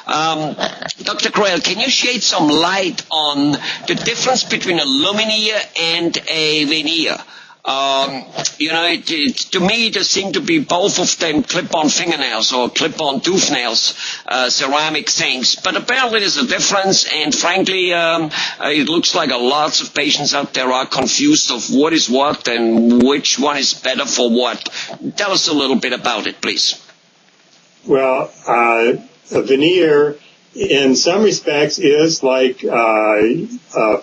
Dr. Crayle, can you shed some light on the difference between a lumineer and a veneer? To me, there seem to be both of them clip-on fingernails or clip-on tooth nails, ceramic things. But apparently there's a difference, and frankly, it looks like lots of patients out there are confused of what is what and which one is better for what. Tell us a little bit about it, please. Well, a veneer, in some respects, is like a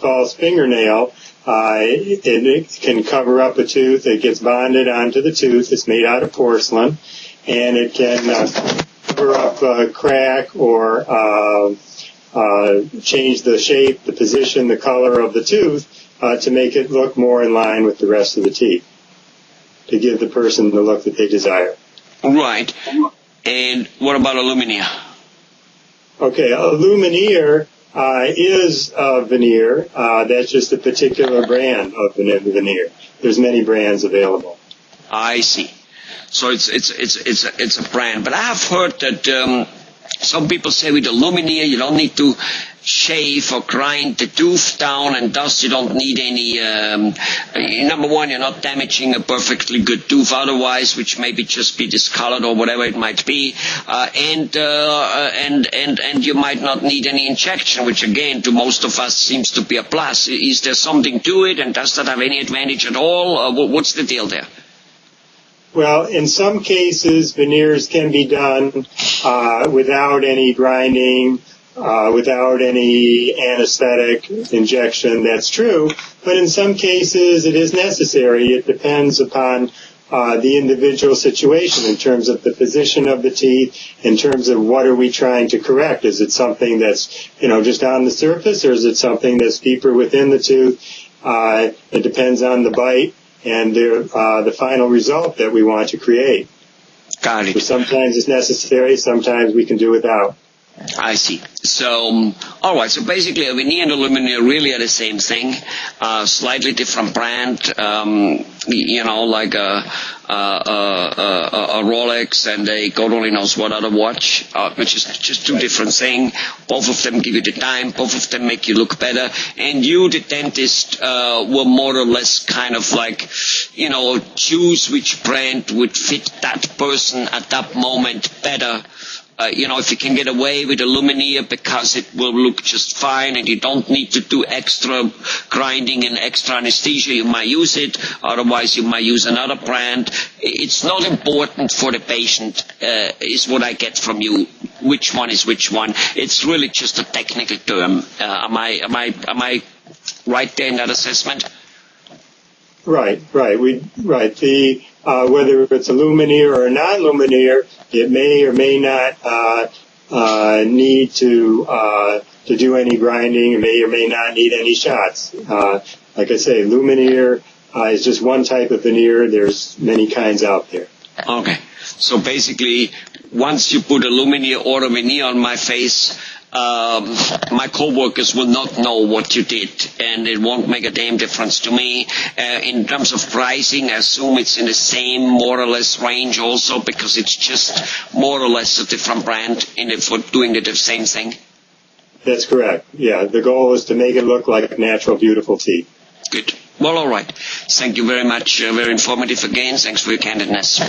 false fingernail. It can cover up a tooth. It gets bonded onto the tooth. It's made out of porcelain, and it can cover up a crack or change the shape, the position, the color of the tooth to make it look more in line with the rest of the teeth, to give the person the look that they desire. Right. And what about a lumineer? Okay, a lumineer is a veneer. That's just a particular brand of veneer. There's many brands available. I see. So it's a brand. But I have heard that some people say with a lumineer you don't need to shave or grind the tooth down, and thus you don't need any, number one, you're not damaging a perfectly good tooth otherwise, which maybe just be discolored or whatever it might be, and you might not need any injection, which again to most of us seems to be a plus. Is there something to it, and does that have any advantage at all? What's the deal there? Well, in some cases, veneers can be done without any grinding, without any anesthetic injection. That's true. But in some cases, it is necessary. It depends upon the individual situation in terms of the position of the teeth, in terms of what are we trying to correct. Is it something that's, just on the surface, or is it something that's deeper within the tooth? It depends on the bite and the final result that we want to create. Got it. So sometimes it's necessary, sometimes we can do without. I see. So, all right. So basically, a veneer and a lumineer really are the same thing. Slightly different brand. Like a Rolex and a God only knows what other watch, which is just two different things. Both of them give you the time. Both of them make you look better. And you, the dentist, were more or less kind of like, choose which brand would fit that person at that moment better. If you can get away with a lumineer because it will look just fine and you don't need to do extra grinding and extra anesthesia, you might use it. Otherwise, you might use another brand. It's not important for the patient, is what I get from you, which one is which one. It's really just a technical term. Am I right there in that assessment? Right. Whether it's a lumineer or a non-lumineer, it may or may not need to do any grinding. It may or may not need any shots. Like I say, lumineer is just one type of veneer. There's many kinds out there. Okay. So basically, once you put a lumineer or a veneer on my face, my coworkers will not know what you did, and it won't make a damn difference to me. In terms of pricing, I assume it's in the same more or less range also, because it's just more or less a different brand for doing the same thing. That's correct. Yeah, the goal is to make it look like natural, beautiful teeth. Good. Well, all right. Thank you very much. Very informative again. Thanks for your candidness.